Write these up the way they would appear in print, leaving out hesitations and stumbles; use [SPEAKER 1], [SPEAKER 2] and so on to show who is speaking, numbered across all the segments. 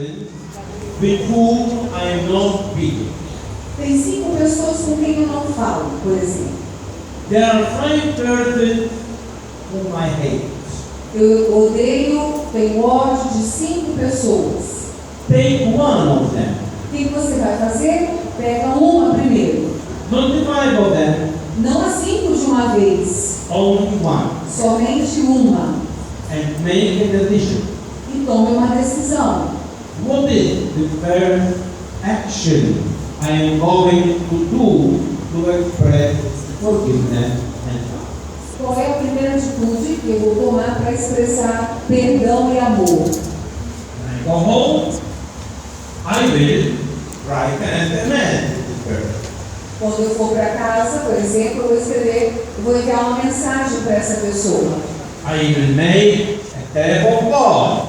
[SPEAKER 1] persons with whom I am not speaking.
[SPEAKER 2] Tem 5 pessoas com quem eu não falo, por exemplo.
[SPEAKER 1] There are 5 persons whom I hate.
[SPEAKER 2] Eu odeio, tenho ódio de 5 pessoas.
[SPEAKER 1] Take one of them.
[SPEAKER 2] O que você vai fazer? Pega uma primeiro.
[SPEAKER 1] Not the 5 of them,
[SPEAKER 2] Não as 5 de uma vez,
[SPEAKER 1] only one.
[SPEAKER 2] somente uma.
[SPEAKER 1] And make a decision.
[SPEAKER 2] E tome uma decisão.
[SPEAKER 1] What is the first action I am going to do to express forgiveness and love?
[SPEAKER 2] Qual é a primeira atitude que eu vou tomar para expressar perdão e amor?
[SPEAKER 1] When I go home, I will write an SMS to this person.
[SPEAKER 2] Quando eu for para casa, por exemplo, eu vou enviar uma mensagem para essa pessoa.
[SPEAKER 1] I will make a telephone call.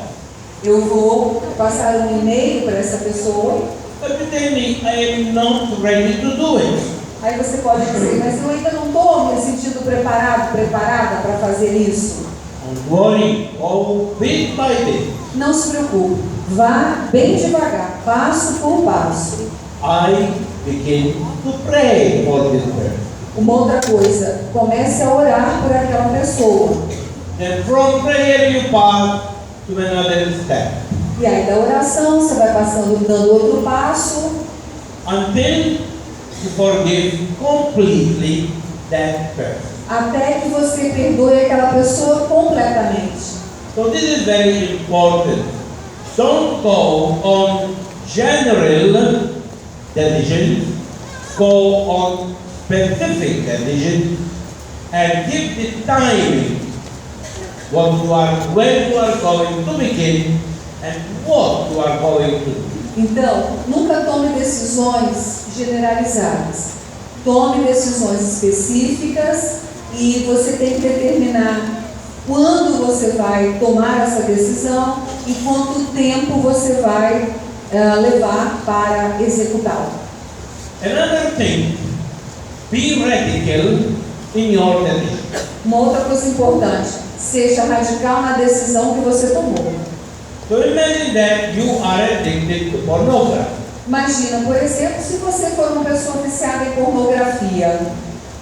[SPEAKER 2] Eu vou passar um e-mail para essa pessoa.
[SPEAKER 1] But you tell me I am not ready to do it.
[SPEAKER 2] Aí você pode dizer, mas eu ainda não estou me sentindo preparada para fazer isso.
[SPEAKER 1] Don't worry, go bit by bit.
[SPEAKER 2] Não se preocupe, vá bem devagar, passo por passo.
[SPEAKER 1] I begin to pray for this person.
[SPEAKER 2] Uma outra coisa, comece a orar por aquela pessoa.
[SPEAKER 1] Then from prayer you pass to another step.
[SPEAKER 2] E aí da oração você vai passando, dando outro passo,
[SPEAKER 1] Until you forgive completely that person.
[SPEAKER 2] até que você perdoe aquela pessoa completamente.
[SPEAKER 1] So this is very important. Don't go on general decisions, go on specific decisions, and give the timing when you are going to begin and what you are going to do.
[SPEAKER 2] Então, nunca tome decisões generalizadas. Tome decisões específicas e você tem que determinar quando você vai tomar essa decisão e quanto tempo você vai levar para executá-la.
[SPEAKER 1] Another thing, be radical in your decision.
[SPEAKER 2] Uma outra coisa importante, seja radical na decisão que você tomou.
[SPEAKER 1] So imagine that you are addicted to pornography.
[SPEAKER 2] Imagina, por exemplo, se você for uma pessoa viciada em pornografia.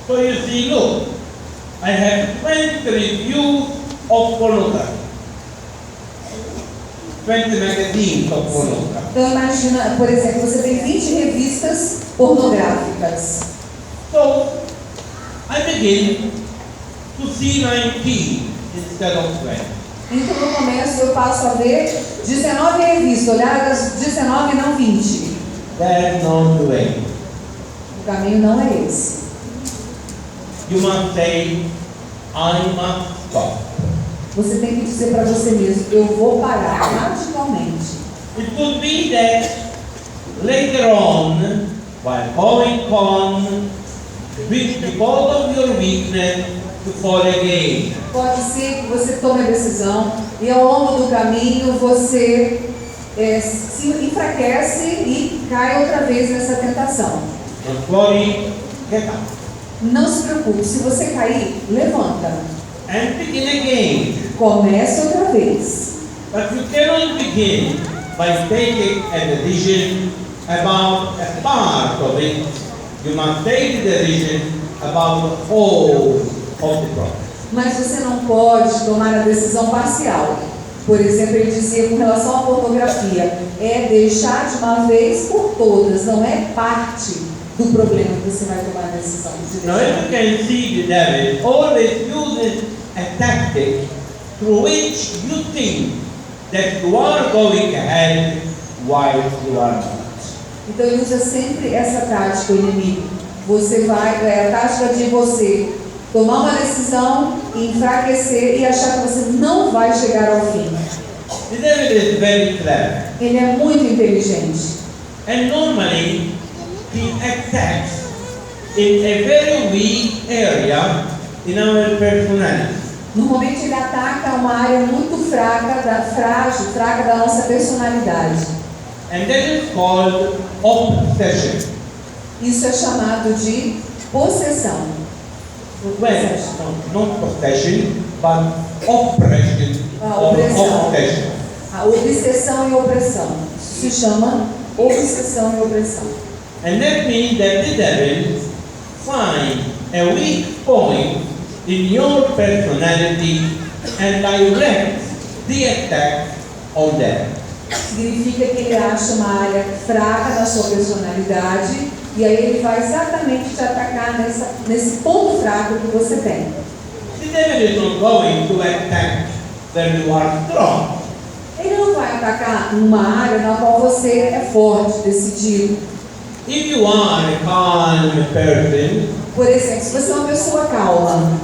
[SPEAKER 1] So you see, look, I have 20 reviews of pornography. 20 magazines of pornography.
[SPEAKER 2] Então imagina, por exemplo, você tem 20 revistas pornográficas.
[SPEAKER 1] So I begin to see 19 instead of 20.
[SPEAKER 2] Então no começo eu passo a ver 19 revistas, olhar as 19 e não 20.
[SPEAKER 1] That's not the way.
[SPEAKER 2] O caminho não é esse.
[SPEAKER 1] You must say, I must stop.
[SPEAKER 2] Você tem que dizer para você mesmo, eu vou parar radicalmente.
[SPEAKER 1] It could be that later on, while going on, because of your weakness, you fall again.
[SPEAKER 2] Pode ser que você tome a decisão e ao longo do caminho você se enfraquece e cai outra vez nessa tentação.
[SPEAKER 1] Don't worry, get up.
[SPEAKER 2] Não se preocupe, se você cair, levanta.
[SPEAKER 1] And begin again.
[SPEAKER 2] Comece outra vez.
[SPEAKER 1] But you cannot begin by taking a decision about a part of it. You must take the decision about the whole of the problem.
[SPEAKER 2] Mas você não pode tomar a decisão parcial. Por exemplo, ele dizia com relação à pornografia, é deixar de uma vez por todas, não é parte do problema que você vai tomar a decisão de
[SPEAKER 1] Now,
[SPEAKER 2] deixar.
[SPEAKER 1] if you can see, the devil always uses a tactic through which you think that you are going ahead while you are not.
[SPEAKER 2] Então ele usa sempre essa tática, o inimigo. Você vai, a tática de você tomar uma decisão, enfraquecer e achar que você não vai chegar ao fim.
[SPEAKER 1] The devil is very clever,
[SPEAKER 2] Ele é muito inteligente.
[SPEAKER 1] and normally he attacks in a very weak area in our personality.
[SPEAKER 2] Normalmente ele ataca uma área muito fraca da nossa personalidade.
[SPEAKER 1] And that is called obsession.
[SPEAKER 2] Isso é chamado de possessão.
[SPEAKER 1] Well, not possession, but oppression or
[SPEAKER 2] Opressão.
[SPEAKER 1] obsession.
[SPEAKER 2] A obsessão e opressão. Isso se chama obsessão e opressão.
[SPEAKER 1] And that means that the devil finds a weak point in your personality and directs the attack on them.
[SPEAKER 2] Significa que ele acha uma área fraca na sua personalidade e aí ele vai exatamente te atacar nesse ponto fraco que você tem.
[SPEAKER 1] The devil is not going to attack where you are strong.
[SPEAKER 2] Ele não vai atacar uma área na qual você é forte, decidido.
[SPEAKER 1] If you are a calm person,
[SPEAKER 2] Por exemplo, se você é uma pessoa calma,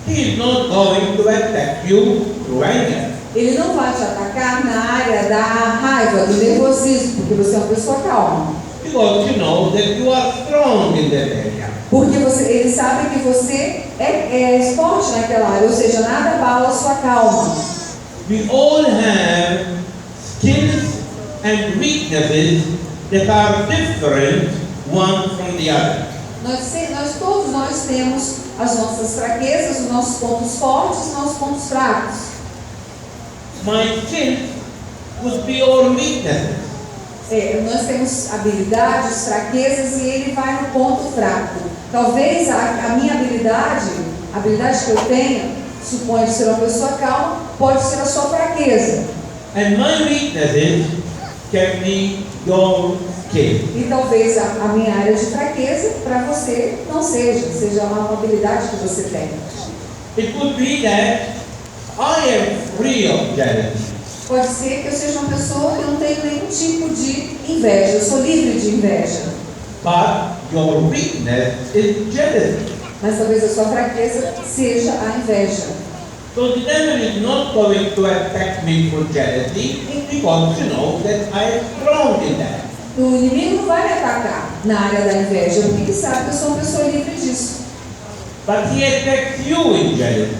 [SPEAKER 1] he is not going to attack you through anger.
[SPEAKER 2] ele não vai te atacar na área da raiva, do nervosismo, porque você é uma pessoa calma.
[SPEAKER 1] Because you know that you are strong in that area.
[SPEAKER 2] Porque ele sabe que você é forte naquela área, ou seja, nada abala a sua calma.
[SPEAKER 1] We all have skills and weaknesses that are different one from the other.
[SPEAKER 2] Todos nós temos as nossas fraquezas, os nossos pontos fortes, os nossos pontos fracos.
[SPEAKER 1] My skills would be all weaknesses.
[SPEAKER 2] Nós temos habilidades, fraquezas e ele vai no ponto fraco. Talvez a minha habilidade, a habilidade que eu tenha, suponho ser uma pessoa calma, pode ser a sua fraqueza.
[SPEAKER 1] And my weaknesses can be your skill.
[SPEAKER 2] E talvez a minha área de fraqueza para você não seja uma habilidade que você tem.
[SPEAKER 1] It could be that I am free of jealousy.
[SPEAKER 2] Pode ser que eu seja uma pessoa que não tenho nenhum tipo de inveja, eu sou livre de inveja.
[SPEAKER 1] But your weakness is jealousy.
[SPEAKER 2] Mas talvez a sua fraqueza seja a inveja.
[SPEAKER 1] So the devil is not going to attack me for jealousy because you know that I am strong in that.
[SPEAKER 2] O inimigo não vai me atacar na área da inveja, porque ele sabe que eu sou uma pessoa livre disso.
[SPEAKER 1] But he attacks you in jealousy.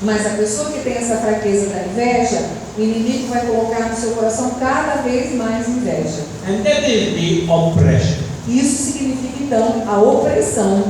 [SPEAKER 2] Mas a pessoa que tem essa fraqueza da inveja, o inimigo vai colocar no seu coração cada vez mais inveja.
[SPEAKER 1] And that is the oppression.
[SPEAKER 2] Isso significa então a opressão.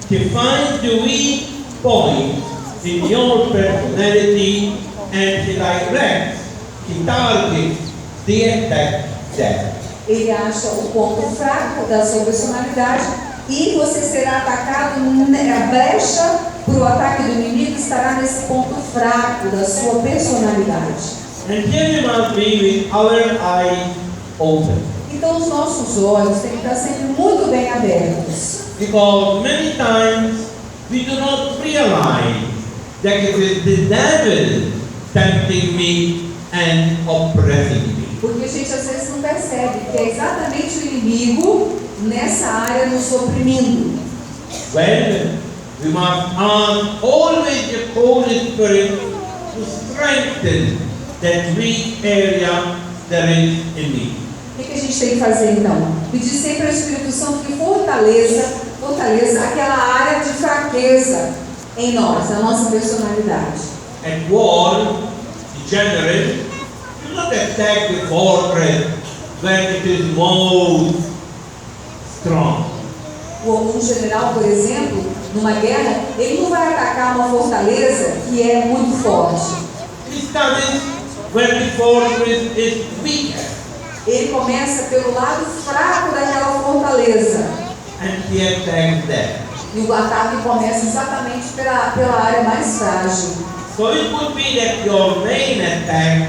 [SPEAKER 1] To find the weak point in your personality and he directs, he targets the attack there.
[SPEAKER 2] Ele acha o ponto fraco da sua personalidade e você será atacado, a brecha para o ataque do inimigo estará nesse ponto fraco da sua personalidade.
[SPEAKER 1] And here we must be with our eyes open.
[SPEAKER 2] Então os nossos olhos têm que estar sempre muito bem abertos.
[SPEAKER 1] Because many times we do not realize that it is the devil tempting me and oppressing me.
[SPEAKER 2] Porque a gente às vezes não percebe que é exatamente o inimigo nessa área nos oprimindo.
[SPEAKER 1] Well, we must ask always the Holy Spirit to strengthen that weak area there is in me.
[SPEAKER 2] O que a gente tem que fazer então? Pedir sempre ao Espírito Santo que fortaleça aquela área de fraqueza em nós, na nossa personalidade.
[SPEAKER 1] At war, the general do not attack the fortress when it is most strong.
[SPEAKER 2] Um general, por exemplo, numa guerra, ele não vai atacar uma fortaleza que é muito forte.
[SPEAKER 1] He studies when the fortress is weaker.
[SPEAKER 2] Ele começa pelo lado fraco daquela fortaleza.
[SPEAKER 1] And he attacks that.
[SPEAKER 2] E o ataque começa exatamente pela área mais frágil.
[SPEAKER 1] So it could be that your main attack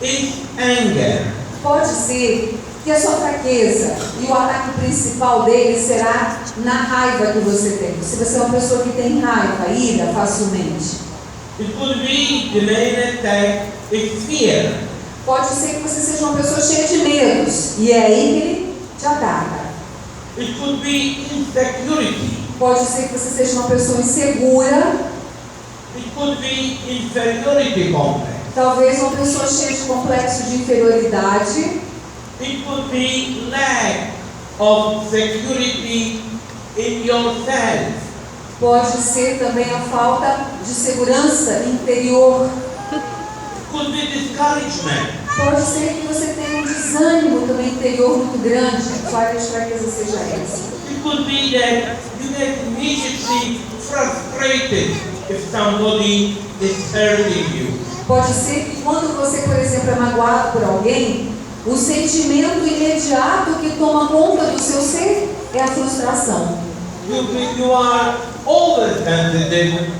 [SPEAKER 1] is anger.
[SPEAKER 2] Pode ser que a sua fraqueza e o ataque principal dele será na raiva que você tem. Se você é uma pessoa que tem raiva, ira facilmente.
[SPEAKER 1] It could be the main attack is fear.
[SPEAKER 2] Pode ser que você seja uma pessoa cheia de medos. E é aí que ele te ataca.
[SPEAKER 1] It could be insecurity.
[SPEAKER 2] Pode ser que você seja uma pessoa insegura.
[SPEAKER 1] It could be inferiority complex.
[SPEAKER 2] Talvez uma pessoa cheia de complexo de inferioridade.
[SPEAKER 1] It could be lack of security in yourself.
[SPEAKER 2] Pode ser também a falta de segurança interior.
[SPEAKER 1] It could be discouragement.
[SPEAKER 2] Pode ser que você tenha um desânimo também interior muito grande. Várias fraquezas seja essa.
[SPEAKER 1] It could be that you get immediately frustrated if somebody is hurting you.
[SPEAKER 2] Pode ser que quando você, por exemplo, é magoado por alguém, o sentimento imediato que toma conta do seu ser é a frustração.
[SPEAKER 1] You are oversensitive.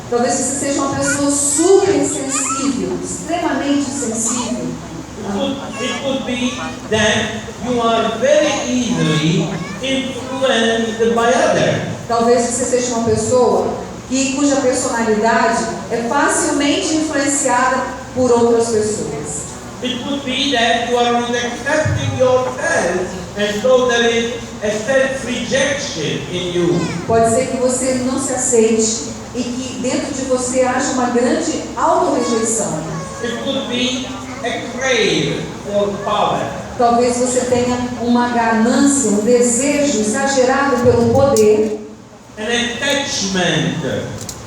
[SPEAKER 2] Talvez você seja uma pessoa super sensível, extremamente sensível.
[SPEAKER 1] It could be that you are very easily influenced by others.
[SPEAKER 2] Talvez você seja uma pessoa cuja personalidade é facilmente influenciada por outras pessoas.
[SPEAKER 1] It could be that you are not accepting yourself, and so there is a self-rejection in you.
[SPEAKER 2] Pode ser que você não se aceite e que dentro de você haja uma grande auto-rejeição.
[SPEAKER 1] It could be a crave for power.
[SPEAKER 2] Talvez você tenha uma ganância, um desejo exagerado pelo poder.
[SPEAKER 1] An attachment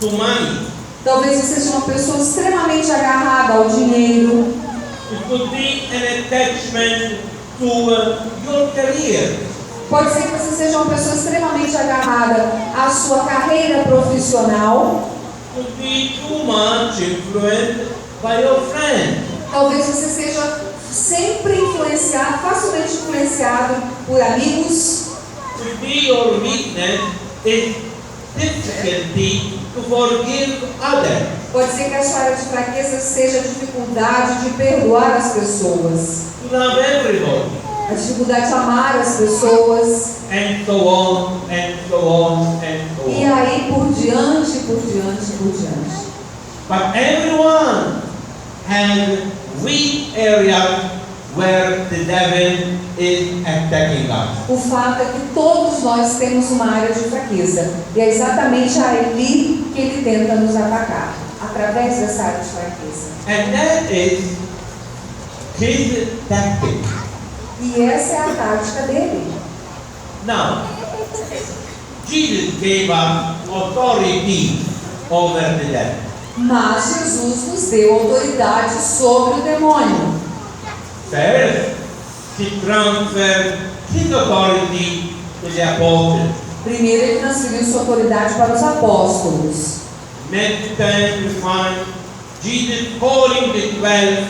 [SPEAKER 1] to money.
[SPEAKER 2] Talvez você seja uma pessoa extremamente agarrada ao dinheiro.
[SPEAKER 1] It could be an attachment to your career.
[SPEAKER 2] Pode ser que você seja uma pessoa extremamente agarrada à sua carreira profissional.
[SPEAKER 1] It could be too much influenced by your friends.
[SPEAKER 2] Talvez você seja sempre influenciado, facilmente influenciado por amigos.
[SPEAKER 1] It could be your weakness is difficulty to forgive others.
[SPEAKER 2] Pode ser que a sua área de fraqueza seja a dificuldade de perdoar as pessoas,
[SPEAKER 1] To love everybody.
[SPEAKER 2] a dificuldade de amar as pessoas,
[SPEAKER 1] And so on, and so on, and so
[SPEAKER 2] e
[SPEAKER 1] on.
[SPEAKER 2] aí por diante, por diante, por diante.
[SPEAKER 1] But everyone has weak areas where the devil is attacking us.
[SPEAKER 2] O fato é que todos nós temos uma área de fraqueza, e é exatamente ali que ele tenta nos atacar, através dessa área de fraqueza.
[SPEAKER 1] And that is his tactic.
[SPEAKER 2] E essa é a tática dele.
[SPEAKER 1] Now, Jesus gave us authority over the devil.
[SPEAKER 2] Mas Jesus nos deu autoridade sobre o demônio.
[SPEAKER 1] First, he transferred his authority to the apostles.
[SPEAKER 2] Primeiro ele transferiu sua autoridade para os apóstolos.
[SPEAKER 1] Next time we find Jesus calling the 12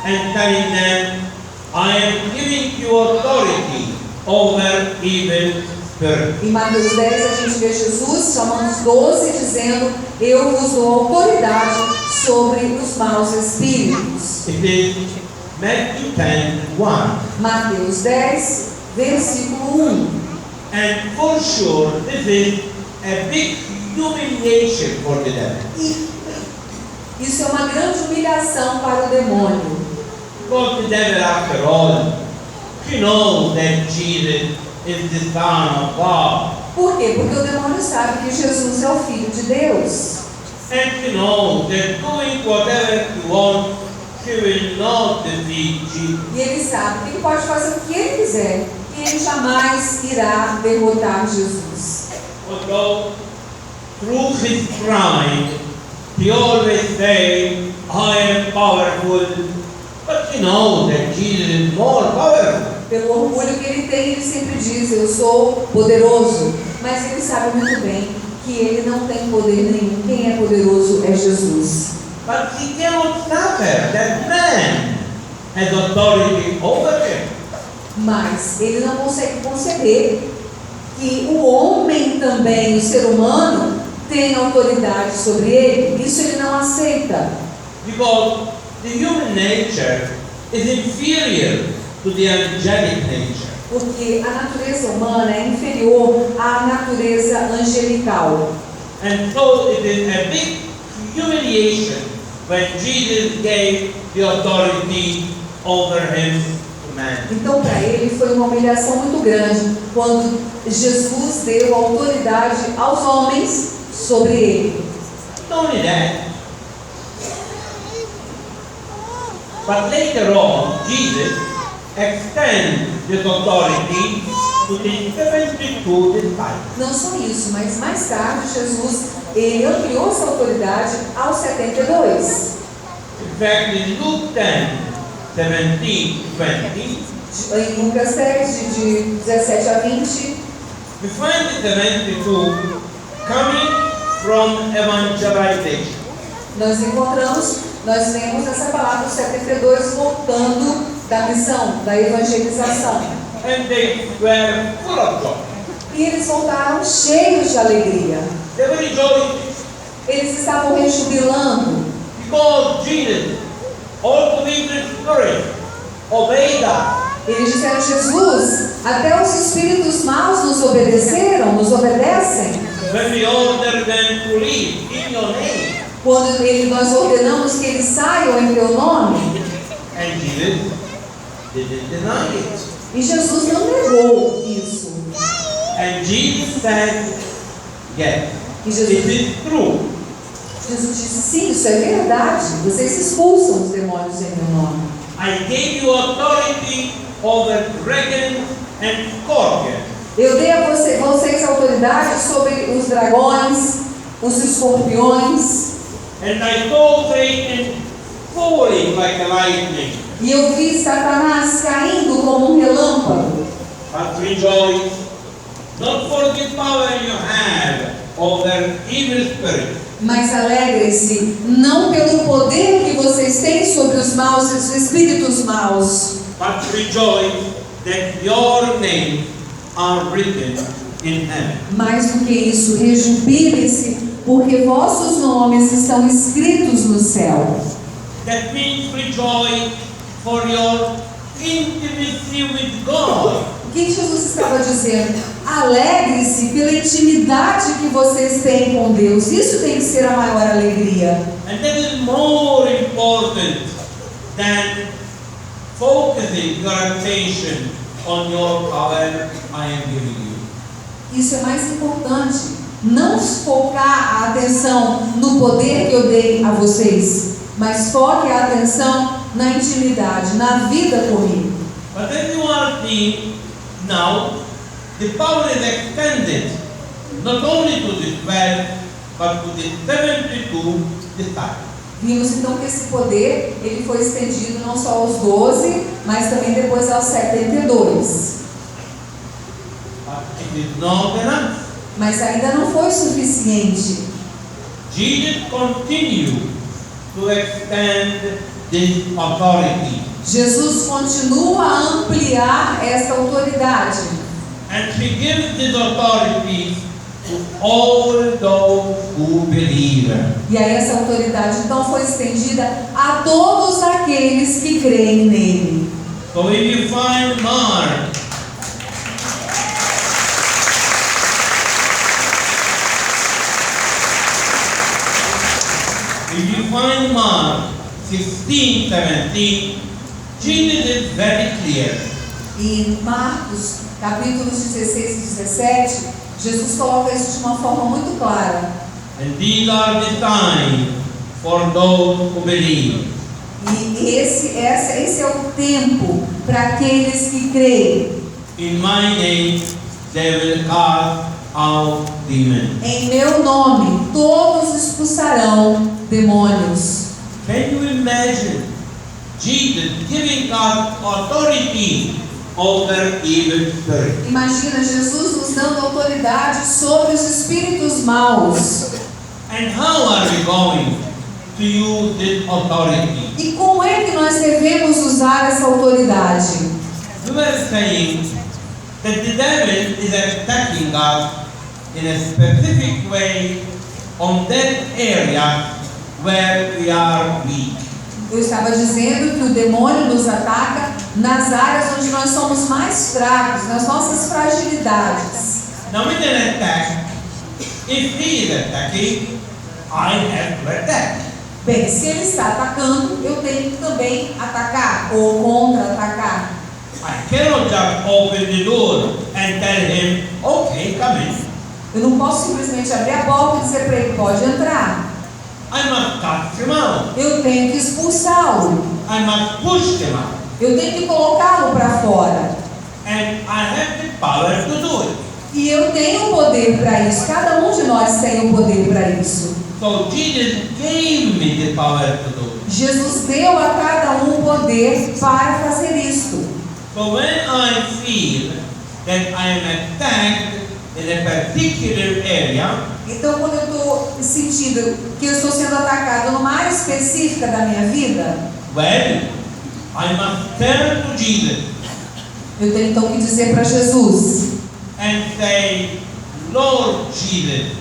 [SPEAKER 1] and telling them, I am giving you authority over evil spirits.
[SPEAKER 2] Em Mateus 10 a gente vê Jesus chamando os 12 e dizendo: eu vos dou autoridade sobre os maus espíritos.
[SPEAKER 1] It is Matthew 10:1.
[SPEAKER 2] Mateus 10, versículo 1.
[SPEAKER 1] And for sure, this is a big humiliation for the devil.
[SPEAKER 2] E isso é uma grande humilhação para o demônio.
[SPEAKER 1] Because the devil, after all, he knows that Jesus is the Son of God.
[SPEAKER 2] Por quê? Porque o demônio sabe que Jesus é o Filho de Deus.
[SPEAKER 1] And he knows that doing whatever he wants, he will not defeat Jesus.
[SPEAKER 2] E ele sabe que ele pode fazer o que ele quiser, e ele jamais irá derrotar Jesus.
[SPEAKER 1] Although through his pride, he always says, I am powerful, but he knows that Jesus is more powerful.
[SPEAKER 2] Pelo orgulho que ele tem, ele sempre diz: eu sou poderoso. Mas ele sabe muito bem que ele não tem poder nenhum. Quem é poderoso é Jesus.
[SPEAKER 1] But he cannot suffer that man has authority over him.
[SPEAKER 2] Mas ele não consegue conceber que o homem também, o ser humano, tem autoridade sobre ele. Isso ele não aceita.
[SPEAKER 1] Because the human nature is inferior to the angelic nature.
[SPEAKER 2] Porque a natureza humana é inferior à natureza angelical.
[SPEAKER 1] And so it is a big humiliation when Jesus gave the authority over him to man.
[SPEAKER 2] Então, para ele foi uma humilhação muito grande quando Jesus deu autoridade aos homens sobre ele.
[SPEAKER 1] Not only that, but later on, Jesus extends this authority to the 72 disciples.
[SPEAKER 2] Não só isso, mas mais tarde Jesus ele ampliou essa autoridade aos 72.
[SPEAKER 1] In fact, in Luke 10, 17, 20,
[SPEAKER 2] Em Lucas 10, de 17 a 20,
[SPEAKER 1] we find the 72 coming from evangelization.
[SPEAKER 2] nós vemos essa palavra 72 voltando da missão, da evangelização.
[SPEAKER 1] And they were full of joy.
[SPEAKER 2] E eles voltaram cheios de alegria.
[SPEAKER 1] They were rejoicing
[SPEAKER 2] Eles estavam rejubilando,
[SPEAKER 1] because Jesus, all the evil spirits, obeyed us.
[SPEAKER 2] eles disseram: Jesus, até os espíritos maus nos obedeceram, nos obedecem.
[SPEAKER 1] When we order them to leave in your name,
[SPEAKER 2] Quando nós ordenamos que eles saiam em teu nome,
[SPEAKER 1] and Jesus didn't deny it.
[SPEAKER 2] e Jesus não negou isso.
[SPEAKER 1] And Jesus said, yes,
[SPEAKER 2] E
[SPEAKER 1] it is true.
[SPEAKER 2] Jesus disse: sim, isso é verdade. Vocês expulsam os demônios em meu nome.
[SPEAKER 1] I gave you authority over dragons and scorpions.
[SPEAKER 2] Eu dei a vocês autoridade sobre os dragões, os escorpiões.
[SPEAKER 1] And I saw Satan falling like a lightning.
[SPEAKER 2] E eu vi Satanás caindo como um relâmpago.
[SPEAKER 1] But rejoice, not for the power you have over evil spirits,
[SPEAKER 2] Mas alegrem-se, não pelo poder que vocês têm sobre os maus, os espíritos maus,
[SPEAKER 1] but rejoice that your names are written in heaven.
[SPEAKER 2] mais do que isso, rejubilem-se, porque vossos nomes estão escritos no céu.
[SPEAKER 1] That means rejoice for your intimacy with God.
[SPEAKER 2] O que Jesus estava dizendo? Alegre-se pela intimidade que vocês têm com Deus. Isso tem que ser a maior alegria.
[SPEAKER 1] And that is more important than focusing your attention on your power I am giving you.
[SPEAKER 2] Isso é mais importante. Não focar a atenção no poder que eu dei a vocês, mas foque a atenção na intimidade, na vida comigo.
[SPEAKER 1] But then you are seeing now the power is extended not only to the 12 but to the 72 disciples.
[SPEAKER 2] Vimos então que esse poder ele foi estendido não só aos 12, mas também depois aos 72.
[SPEAKER 1] But it is not enough.
[SPEAKER 2] Mas ainda não foi suficiente.
[SPEAKER 1] Jesus continued to extend this authority.
[SPEAKER 2] Jesus continua a ampliar esta autoridade.
[SPEAKER 1] And he gives this authority to all those who believe.
[SPEAKER 2] E aí essa autoridade então foi estendida a todos aqueles que creem nele.
[SPEAKER 1] So if you find Mark, Mark 16, 17, Jesus is very clear.
[SPEAKER 2] E em Marcos, capítulos 16 e 17, Jesus coloca isso de uma forma muito clara.
[SPEAKER 1] And these are the signs for those who believe.
[SPEAKER 2] E esse é o tempo para aqueles que creem.
[SPEAKER 1] In my name they will cast out demons.
[SPEAKER 2] Em meu nome, todos expulsarão demônios.
[SPEAKER 1] Can you imagine Jesus giving us authority over evil spirits?
[SPEAKER 2] Imagina Jesus nos dando autoridade sobre os espíritos maus.
[SPEAKER 1] And how are we going to use this authority?
[SPEAKER 2] E como é que nós devemos usar essa autoridade?
[SPEAKER 1] We were saying that the devil is attacking us in a specific way on that area where we are weak.
[SPEAKER 2] Eu estava dizendo que o demônio nos ataca nas áreas onde nós somos mais fracos, nas nossas fragilidades.
[SPEAKER 1] Now with an attack, if he is attacking, I have to attack.
[SPEAKER 2] Bem, se ele está atacando, eu tenho que também atacar ou contra-atacar.
[SPEAKER 1] I cannot just open the door and tell him, okay, come in.
[SPEAKER 2] Eu não posso simplesmente abrir a porta e dizer para ele: pode entrar.
[SPEAKER 1] I must cast him out.
[SPEAKER 2] Eu tenho que expulsá-lo.
[SPEAKER 1] I must push him out.
[SPEAKER 2] Eu tenho que colocá-lo para fora.
[SPEAKER 1] And I have the power to do it.
[SPEAKER 2] E eu tenho o poder para isso. Cada um de nós tem o poder para isso.
[SPEAKER 1] So Jesus gave me the power to do it.
[SPEAKER 2] Jesus deu a cada um poder para fazer isto.
[SPEAKER 1] So when I feel that I am attacked in a particular area,
[SPEAKER 2] Então, quando eu estou sentindo que eu estou sendo atacado numa área específica da minha vida,
[SPEAKER 1] well, I must turn to Jesus
[SPEAKER 2] eu tenho então que dizer para Jesus:
[SPEAKER 1] and say, Lord Jesus,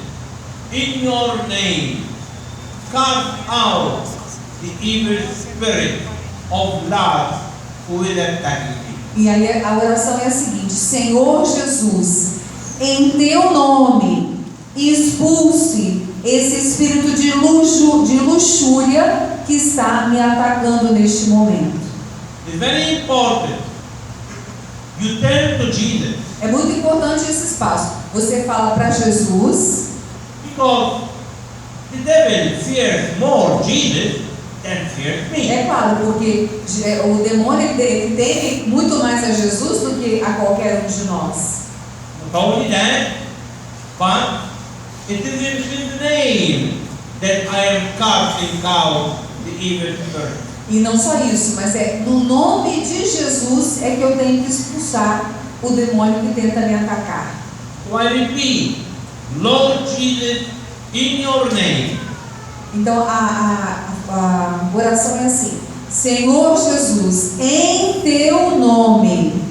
[SPEAKER 1] in your name, cast out the evil spirit of lust who is attacking me.
[SPEAKER 2] E aí a oração é a seguinte: Senhor Jesus, em teu nome, expulse esse espírito de luxúria que está me atacando neste momento.
[SPEAKER 1] It's very important. You turn to Jesus
[SPEAKER 2] É muito importante esse espaço. Você fala para Jesus,
[SPEAKER 1] because the devil fears more Jesus than fears me.
[SPEAKER 2] é claro, porque o demônio ele teme muito mais a Jesus do que a qualquer um de nós.
[SPEAKER 1] Not only that, but it is in His name that I am casting out the evil spirit.
[SPEAKER 2] E não só isso, mas é no nome de Jesus é que eu tenho que expulsar o demônio que tenta me atacar.
[SPEAKER 1] So I repeat, Lord Jesus, in your name,
[SPEAKER 2] Então a oração é assim: Senhor Jesus, em teu nome,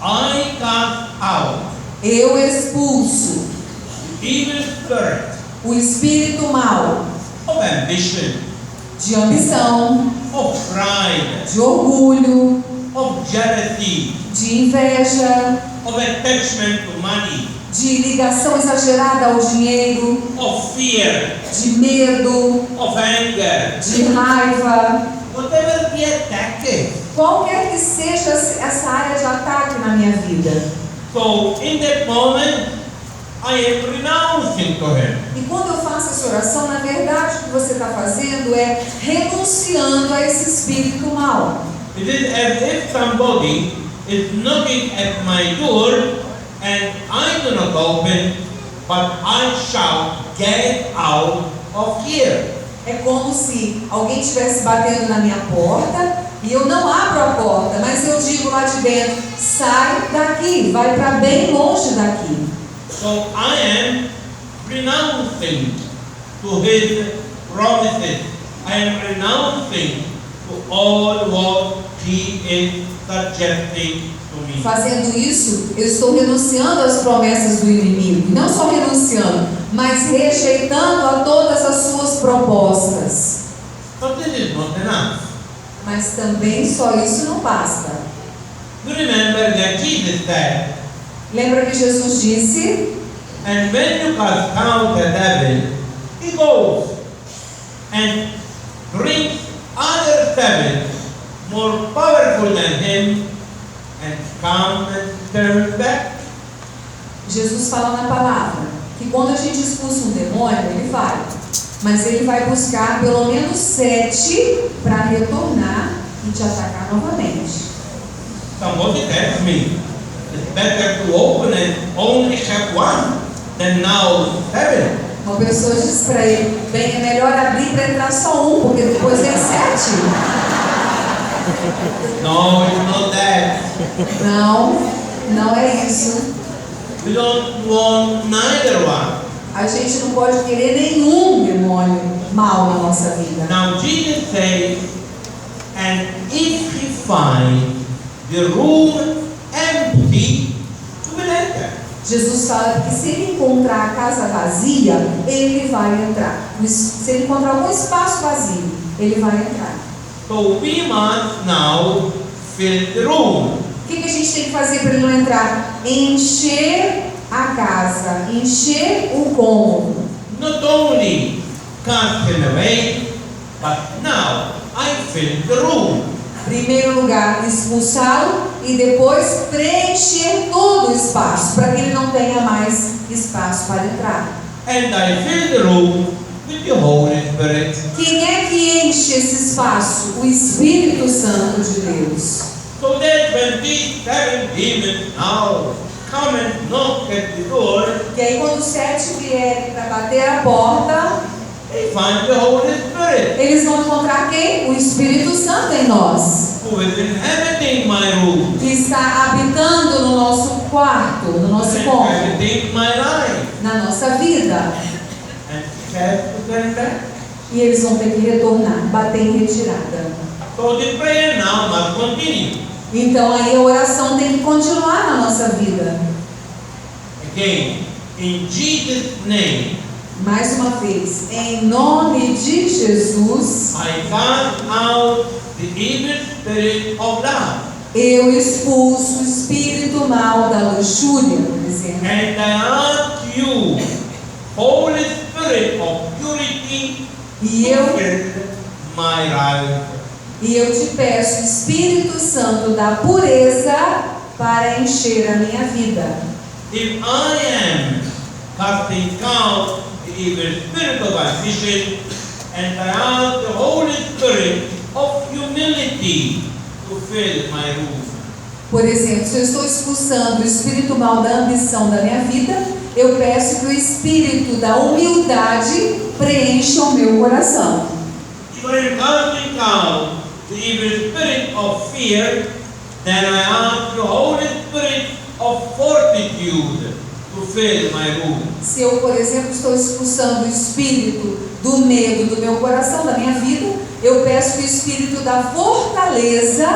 [SPEAKER 1] I cast out
[SPEAKER 2] eu expulso
[SPEAKER 1] the evil spirit
[SPEAKER 2] o espírito mau
[SPEAKER 1] of ambition,
[SPEAKER 2] de ambição,
[SPEAKER 1] of pride,
[SPEAKER 2] de orgulho,
[SPEAKER 1] of jealousy,
[SPEAKER 2] de inveja,
[SPEAKER 1] of attachment to money,
[SPEAKER 2] de ligação exagerada ao dinheiro,
[SPEAKER 1] of fear,
[SPEAKER 2] de medo,
[SPEAKER 1] of anger,
[SPEAKER 2] de raiva,
[SPEAKER 1] whatever the attack is.
[SPEAKER 2] qualquer que seja essa área de ataque na minha vida.
[SPEAKER 1] So in that moment, I am renouncing to Him.
[SPEAKER 2] E quando eu faço essa oração, na verdade o que você está fazendo é renunciando a esse espírito mau.
[SPEAKER 1] It is as if somebody is knocking at my door and I do not open, but I shout, get out of here.
[SPEAKER 2] É como se alguém estivesse batendo na minha porta e eu não abro a porta, mas eu digo lá de dentro: sai daqui, vai para bem longe daqui.
[SPEAKER 1] So I am renouncing to His promises. I am renouncing to all what He is suggesting to me.
[SPEAKER 2] Fazendo isso, eu estou renunciando às promessas do inimigo. E não só renunciando, mas rejeitando a todas as suas propostas.
[SPEAKER 1] But this is not enough.
[SPEAKER 2] Mas também só isso não basta.
[SPEAKER 1] You remember that Jesus said,
[SPEAKER 2] Lembra que Jesus disse:
[SPEAKER 1] and when you cast out the devil, he goes and brings other devils more powerful than him and come and turn back.
[SPEAKER 2] Jesus fala na palavra que quando a gente expulsa um demônio, ele vai. Mas ele vai buscar pelo menos 7 para retornar e te atacar novamente.
[SPEAKER 1] Somebody tells me, it's better to open and only have one than now 7.
[SPEAKER 2] Uma pessoa diz para ele: bem, é melhor abrir para entrar só um, porque depois vem 7.
[SPEAKER 1] No, it's not that.
[SPEAKER 2] Não, não é isso.
[SPEAKER 1] We don't want neither one.
[SPEAKER 2] A gente não pode querer nenhum demônio mal na nossa vida.
[SPEAKER 1] Now Jesus says, and if he finds the room empty, he will enter.
[SPEAKER 2] Jesus fala que se ele encontrar a casa vazia, ele vai entrar. Se ele encontrar algum espaço vazio, ele vai entrar.
[SPEAKER 1] So we must now fill the room.
[SPEAKER 2] O que a gente tem que fazer para ele não entrar? Encher a casa, encher o cômodo.
[SPEAKER 1] Not only cast him away, but now I fill the room.
[SPEAKER 2] Primeiro lugar, expulsá-lo e depois preencher todo o espaço, para que ele não tenha mais espaço para entrar.
[SPEAKER 1] And I fill the room with the Holy Spirit.
[SPEAKER 2] Quem é que enche esse espaço? O Espírito Santo de Deus.
[SPEAKER 1] So that when these 7 demons now come and knock at the door,
[SPEAKER 2] Que aí quando os 7 vierem para bater a porta,
[SPEAKER 1] they find the Holy Spirit
[SPEAKER 2] eles vão encontrar quem? O Espírito Santo em nós,
[SPEAKER 1] who is inhabiting my room,
[SPEAKER 2] que está habitando no nosso quarto, no nosso cômodo,
[SPEAKER 1] inhabiting my life.
[SPEAKER 2] na nossa vida.
[SPEAKER 1] And have to turn back.
[SPEAKER 2] E eles vão ter que retornar, bater em retirada.
[SPEAKER 1] So the prayer now must continue.
[SPEAKER 2] Então aí a oração tem que continuar na nossa vida.
[SPEAKER 1] Again, in Jesus' name,
[SPEAKER 2] Mais uma vez, em nome de Jesus,
[SPEAKER 1] I cast out the evil spirit of love.
[SPEAKER 2] eu expulso o espírito mal da luxúria, por exemplo.
[SPEAKER 1] And I ask you, Holy Spirit of purity,
[SPEAKER 2] E
[SPEAKER 1] to
[SPEAKER 2] eu,
[SPEAKER 1] fill my life.
[SPEAKER 2] e eu te peço, Espírito Santo da pureza, para encher a minha vida.
[SPEAKER 1] If I am casting out the evil spirit of ambition, and I ask the Holy Spirit of humility to fill my room.
[SPEAKER 2] Por exemplo, se eu estou expulsando o espírito mal da ambição da minha vida, eu peço que o espírito da humildade preencha o meu coração.
[SPEAKER 1] If I am casting out the evil spirit of fear, then I ask the Holy Spirit of fortitude to fill my room.
[SPEAKER 2] Se eu, por exemplo, estou expulsando o espírito do medo do meu coração, da minha vida, eu peço que o espírito da fortaleza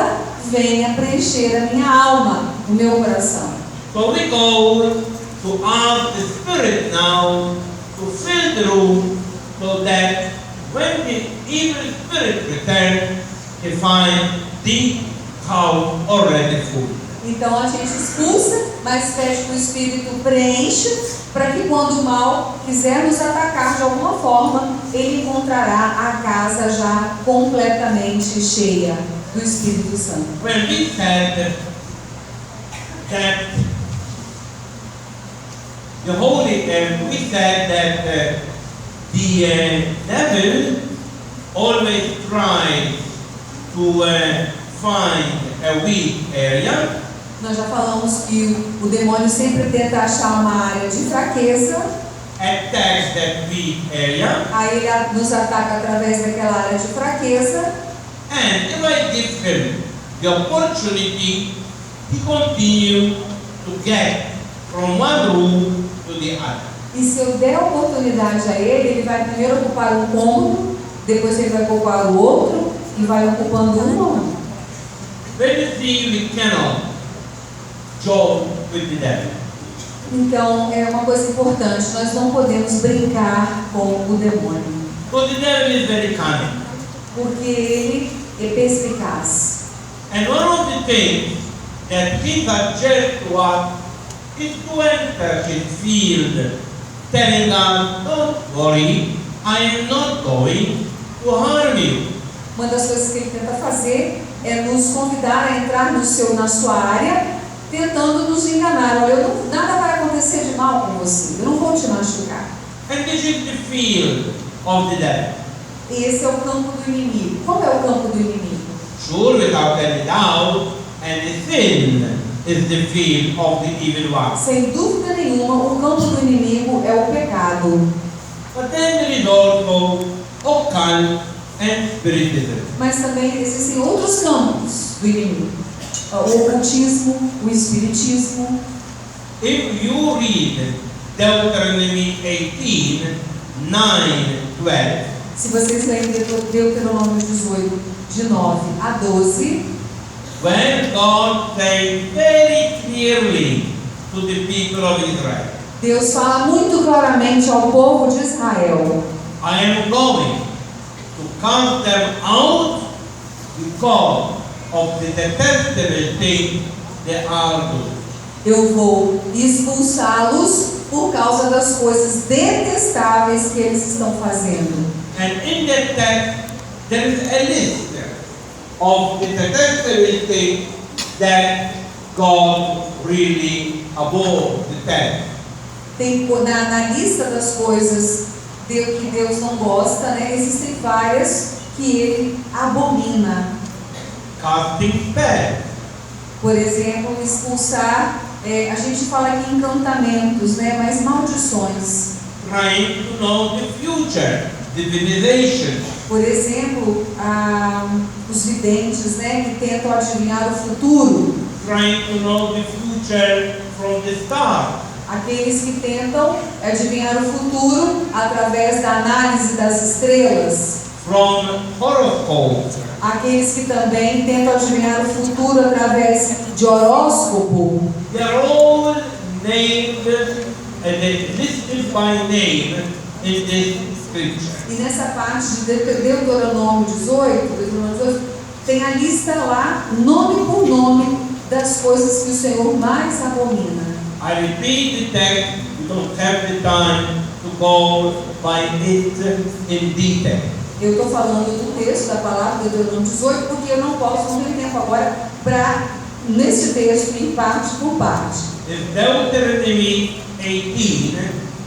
[SPEAKER 2] venha preencher a minha alma, o meu coração.
[SPEAKER 1] So we go to ask the Spirit now to fill the room so that when the evil spirit returns, they find the house already full.
[SPEAKER 2] Então a gente expulsa, mas pede que o espírito preencha, para que quando o mal quiser nos atacar de alguma forma, ele encontrará a casa já completamente cheia do Espírito Santo.
[SPEAKER 1] When we said that the holy, we said that the devil always tries to find a weak area.
[SPEAKER 2] Nós já falamos que o demônio sempre tenta achar uma área de fraqueza,
[SPEAKER 1] Attacks that weak area,
[SPEAKER 2] aí ele nos ataca através daquela área de fraqueza,
[SPEAKER 1] and if I give him the opportunity, he continue to get from one room to the other.
[SPEAKER 2] e se eu der oportunidade a ele, ele vai primeiro ocupar um cômodo, depois ele vai ocupar o outro, e vai ocupando um a um.
[SPEAKER 1] When you see we cannot joke with the devil.
[SPEAKER 2] Então, é uma coisa importante, nós não podemos brincar com o demônio,
[SPEAKER 1] Because the devil is very cunning.
[SPEAKER 2] porque ele é perspicaz.
[SPEAKER 1] And one of the things that he suggests to us is to enter his field, telling us, don't worry, I am not going to harm you.
[SPEAKER 2] Uma das coisas que ele tenta fazer é nos convidar a entrar na sua área, tentando nos enganar. Olha, nada vai acontecer de mal com você, eu não vou te machucar.
[SPEAKER 1] And this is the field of the devil.
[SPEAKER 2] Esse é o campo do inimigo. Qual é o campo do inimigo?
[SPEAKER 1] Sure, without any doubt, and sin is the field of the evil one.
[SPEAKER 2] Sem dúvida nenhuma, o campo do inimigo é o pecado.
[SPEAKER 1] But then there is also occult and spiritism.
[SPEAKER 2] Mas também existem outros campos do inimigo. O ocultismo, o espiritismo.
[SPEAKER 1] If you read Deuteronomy 18, 9, 12,
[SPEAKER 2] Se vocês lerem Deuteronômio 18, de 9 a 12,
[SPEAKER 1] when God says very clearly to the people of Israel,
[SPEAKER 2] Deus fala muito claramente ao povo de Israel:
[SPEAKER 1] I am going to cast them out because of the detestable things they are doing.
[SPEAKER 2] eu vou expulsá-los por causa das coisas detestáveis que eles estão fazendo.
[SPEAKER 1] And in that text, there is a list of the detestable things that God really abhors, detest.
[SPEAKER 2] Tem, na lista das coisas que Deus não gosta, né, existem várias que ele abomina.
[SPEAKER 1] Casting spells,
[SPEAKER 2] Por exemplo, expulsar, a gente fala aqui em encantamentos, né, mas maldições.
[SPEAKER 1] trying to know the future, divination,
[SPEAKER 2] Por exemplo, os videntes, né, que tentam adivinhar o futuro.
[SPEAKER 1] trying to know the future from the start.
[SPEAKER 2] Aqueles que tentam adivinhar o futuro através da análise das estrelas.
[SPEAKER 1] from horoscope,
[SPEAKER 2] Aqueles que também tentam adivinhar o futuro através de horóscopo.
[SPEAKER 1] they are all named and they listed by name in this scripture.
[SPEAKER 2] E nessa parte de Deuteronômio 18, tem a lista lá, nome por nome, das coisas que o Senhor mais abomina.
[SPEAKER 1] I repeat the text, we don't have the time to go by it in detail.
[SPEAKER 2] Eu estou falando do texto da palavra de Deuteronômio 18 porque eu não posso, não tenho tempo agora para, nesse texto, ir parte por parte.
[SPEAKER 1] It's Deuteronomy 18,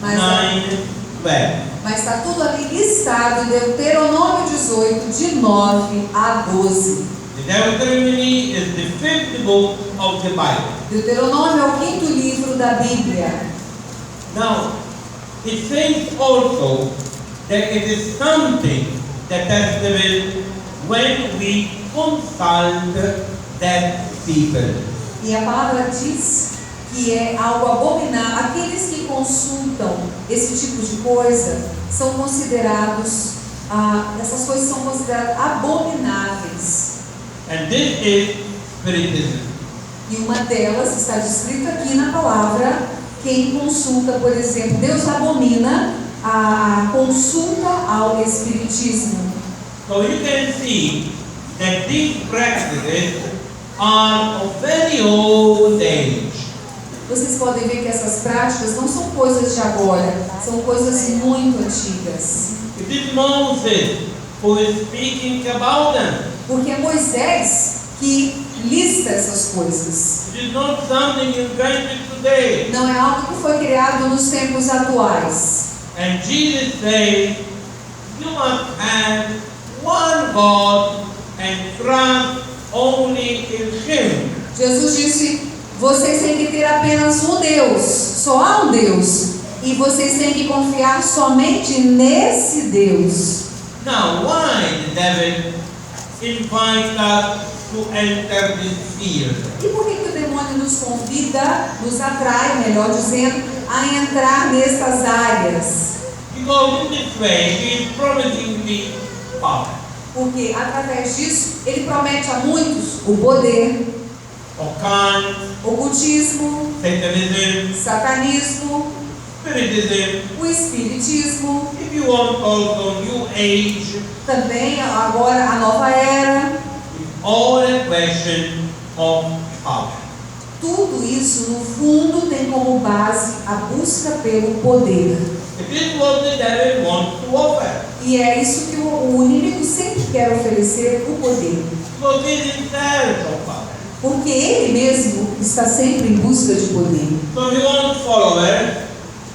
[SPEAKER 1] 9, 12.
[SPEAKER 2] Mas está tudo ali listado em Deuteronômio 18, de 9 a 12.
[SPEAKER 1] The Deuteronomy is the fifth book of the Bible.
[SPEAKER 2] Deuteronômio é o quinto livro da Bíblia.
[SPEAKER 1] Now, it says also that it is something that Testament when we consult that people.
[SPEAKER 2] E a palavra diz que é algo abominável. Aqueles que consultam esse tipo de coisa são considerados, essas coisas são consideradas abomináveis.
[SPEAKER 1] And this is spiritism.
[SPEAKER 2] E uma delas está descrita aqui na palavra. Quem consulta, por exemplo, Deus abomina a consulta ao espiritismo.
[SPEAKER 1] So you can see that these practices are of very old age.
[SPEAKER 2] Vocês podem ver que essas práticas não são coisas de agora, são coisas muito antigas.
[SPEAKER 1] It is Moses who is speaking about them.
[SPEAKER 2] Porque é Moisés que lista essas coisas.
[SPEAKER 1] It is not something invented today.
[SPEAKER 2] Não é algo que foi criado nos tempos atuais.
[SPEAKER 1] And Jesus says, you must have one God and trust only in Him.
[SPEAKER 2] Jesus disse, vocês têm que ter apenas um Deus, só há um Deus, e vocês têm que confiar somente nesse Deus.
[SPEAKER 1] Now, why the devil invites us to enter this field?
[SPEAKER 2] E por que o demônio nos convida, nos atrai, melhor dizendo, a entrar nessas áreas?
[SPEAKER 1] Because in this way he is promising me power.
[SPEAKER 2] Porque através disso ele promete a muitos o poder,
[SPEAKER 1] Occult,
[SPEAKER 2] ocultismo,
[SPEAKER 1] Satanism,
[SPEAKER 2] satanismo,
[SPEAKER 1] Spiritism,
[SPEAKER 2] o espiritismo,
[SPEAKER 1] if you want also New Age,
[SPEAKER 2] também agora a nova era.
[SPEAKER 1] it's all a question of power.
[SPEAKER 2] Tudo isso no fundo tem como base a busca pelo poder.
[SPEAKER 1] It is what the devil wants to offer.
[SPEAKER 2] E é isso que o inimigo sempre quer oferecer, o poder.
[SPEAKER 1] Because he is in search of power.
[SPEAKER 2] Porque ele mesmo está sempre em busca de poder.
[SPEAKER 1] So he wants followers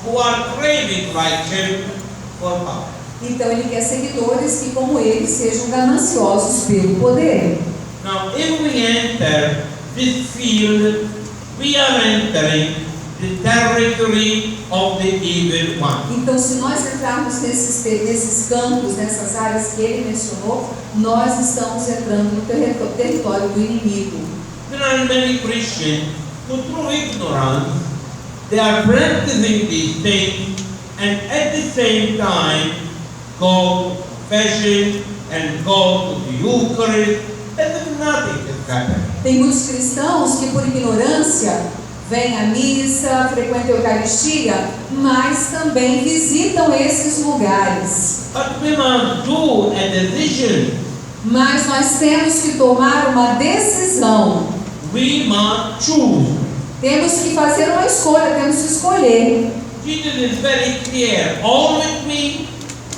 [SPEAKER 1] who are craving like him for power.
[SPEAKER 2] Então ele quer seguidores que, como ele, sejam gananciosos pelo poder.
[SPEAKER 1] Now, if we enter this field, we are entering the territory of the evil one.
[SPEAKER 2] Então, se nós entrarmos nesses campos, nessas áreas que ele mencionou, nós estamos entrando no território do inimigo.
[SPEAKER 1] There are many Christians who, through ignorance, they are practicing these things and at the same time go to confession and go to the Eucharist as if nothing has happened.
[SPEAKER 2] Tem muitos cristãos que, por ignorância, vêm à missa, frequentam a Eucaristia, mas também visitam esses lugares.
[SPEAKER 1] But we must do a decision.
[SPEAKER 2] Mas nós temos que tomar uma decisão.
[SPEAKER 1] We must choose.
[SPEAKER 2] Temos que fazer uma escolha, temos que escolher.
[SPEAKER 1] Jesus is very clear, all with me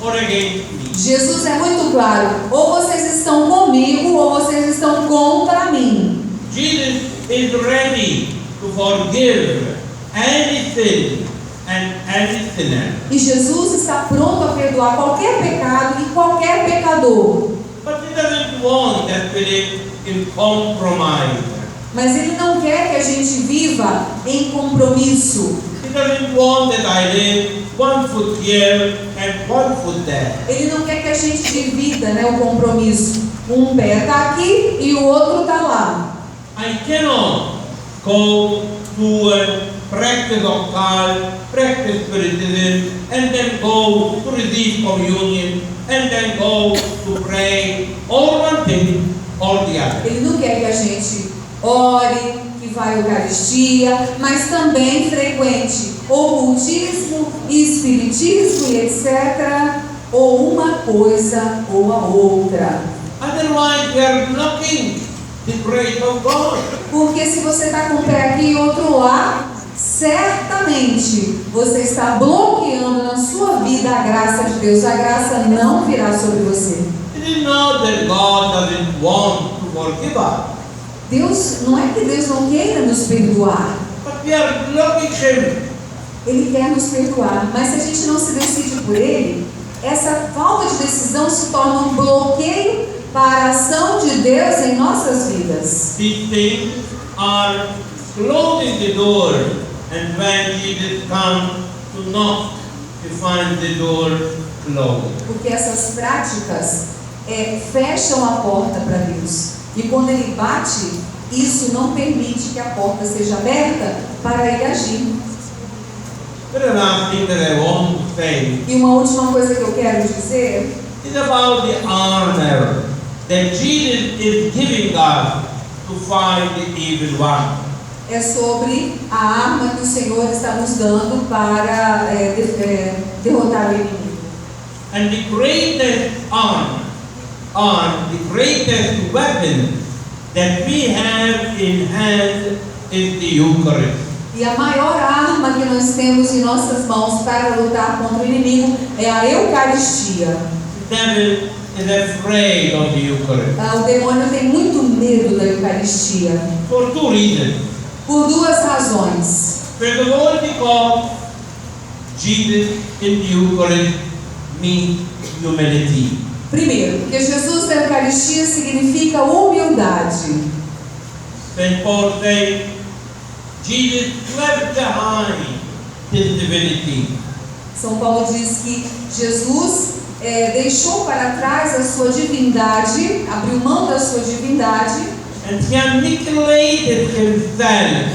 [SPEAKER 1] or against me.
[SPEAKER 2] Jesus é muito claro, ou vocês estão comigo ou vocês estão contra mim.
[SPEAKER 1] Jesus is ready to forgive any sin and any sinner.
[SPEAKER 2] E Jesus está pronto a perdoar qualquer pecado e qualquer pecador.
[SPEAKER 1] But he doesn't want that we live in compromise.
[SPEAKER 2] Mas Ele não quer que a gente viva em compromisso.
[SPEAKER 1] He doesn't want that I live one foot here and one foot there.
[SPEAKER 2] Ele não quer que a gente divida, o compromisso. Um pé está aqui e o outro está lá.
[SPEAKER 1] I cannot go to practice of cult, practice spiritism, and then go to receive communion, and then go to pray, or one thing or the other.
[SPEAKER 2] Ele não quer que a gente ore, que vá à Eucaristia, mas também frequente ocultismo, espiritismo e etc., ou uma coisa ou a outra.
[SPEAKER 1] Otherwise, we are blocking the grace of God.
[SPEAKER 2] Porque se você está com um pé aqui e outro lá, certamente você está bloqueando na sua vida a graça de Deus. A graça não virá sobre você.
[SPEAKER 1] It is not that God doesn't want to forgive us,
[SPEAKER 2] Deus, não é que Deus não queira nos perdoar.
[SPEAKER 1] but we are blocking Him.
[SPEAKER 2] Ele quer nos perdoar, mas se a gente não se decide por Ele, essa falta de decisão se torna um bloqueio para a ação de Deus em nossas vidas.
[SPEAKER 1] These things are closing the door, and when Jesus comes to knock, you find the door closed.
[SPEAKER 2] Porque essas práticas fecham a porta para Deus. E quando Ele bate, isso não permite que a porta seja aberta para Ele agir.
[SPEAKER 1] The last thing that I want to say
[SPEAKER 2] E uma última coisa que eu quero dizer
[SPEAKER 1] is about the honor that Jesus is giving us to fight the evil one.
[SPEAKER 2] é sobre a arma que o Senhor está nos dando para derrotar o inimigo.
[SPEAKER 1] And the greatest the greatest weapon that we have in hand is the Eucharist.
[SPEAKER 2] E a maior arma que nós temos em nossas mãos para lutar contra o inimigo é a Eucaristia.
[SPEAKER 1] The devil is afraid of the Eucharist
[SPEAKER 2] O demônio tem muito medo da Eucaristia,
[SPEAKER 1] for two reasons.
[SPEAKER 2] por duas razões.
[SPEAKER 1] First of all, because Jesus in the Eucharist means humility.
[SPEAKER 2] Primeiro, porque Jesus na Eucaristia significa humildade.
[SPEAKER 1] St. Paul says, Jesus left behind his divinity.
[SPEAKER 2] São Paulo diz que Jesus deixou para trás a sua divindade, abriu mão da sua divindade,
[SPEAKER 1] And he annihilated himself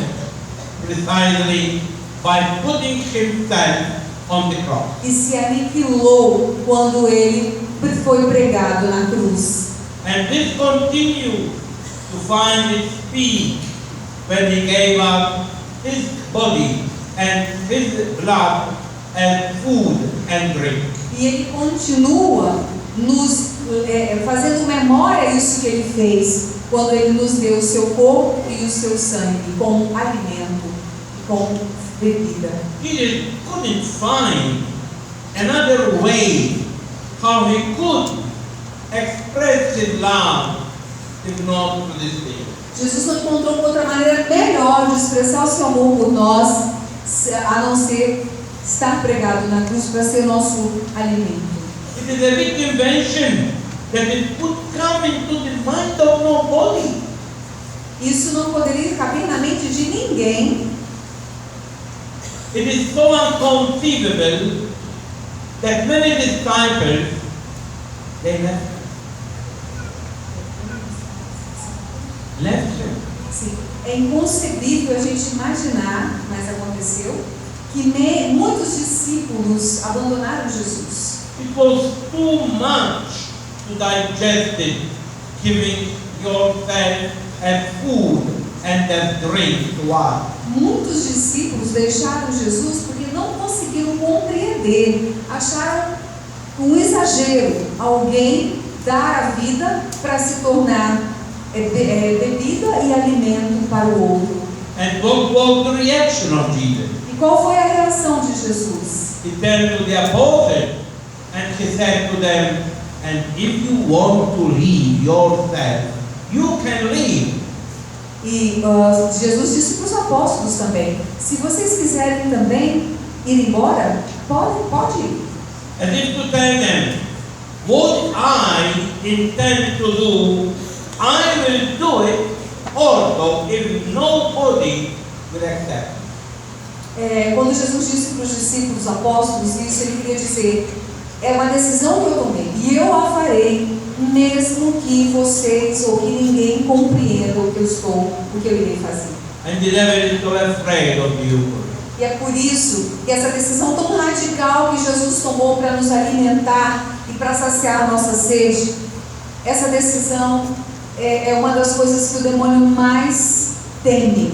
[SPEAKER 1] precisely by putting himself on the cross.
[SPEAKER 2] e se aniquilou quando ele foi pregado na cruz.
[SPEAKER 1] And this continues to find its peak when he gave up his body and his blood as food and drink.
[SPEAKER 2] E ele continua nos fazendo memória isso que ele fez, quando ele nos deu o seu corpo e o seu sangue como alimento, como bebida.
[SPEAKER 1] Jesus couldn't find another way how he could express his love if not to this day.
[SPEAKER 2] Jesus não encontrou outra maneira melhor de expressar o seu amor por nós, a não ser estar pregado na cruz para ser nosso alimento.
[SPEAKER 1] It is a big invention that it could come into the mind of nobody.
[SPEAKER 2] Isso não poderia caber na mente de ninguém.
[SPEAKER 1] It is so inconceivable that many disciples, they left him.
[SPEAKER 2] Sim, é inconcebível a gente imaginar, mas aconteceu, que muitos discípulos abandonaram Jesus.
[SPEAKER 1] It was too much to digest it, giving yourself as food and as drink to us.
[SPEAKER 2] Muitos discípulos deixaram Jesus porque não conseguiram compreender, acharam um exagero alguém dar a vida para se tornar bebida e alimento para o outro.
[SPEAKER 1] And what was the reaction of Jesus?
[SPEAKER 2] E qual foi a reação de Jesus?
[SPEAKER 1] He turned to the apostles and he said to them, and if you want to leave yourself, you can leave.
[SPEAKER 2] E Jesus disse para os apóstolos também: se vocês quiserem também ir embora, pode ir.
[SPEAKER 1] As if to tell them, what I intend to do, I will do it also if nobody will accept.
[SPEAKER 2] Quando Jesus disse para os discípulos, apóstolos, isso ele queria dizer: é uma decisão que eu tomei e eu a farei, mesmo que vocês ou que ninguém compreenda o que eu irei fazer.
[SPEAKER 1] And the devil is so afraid of the Eucharist.
[SPEAKER 2] E é por isso que essa decisão tão radical que Jesus tomou para nos alimentar e para saciar a nossa sede, essa decisão é uma das coisas que o demônio mais teme.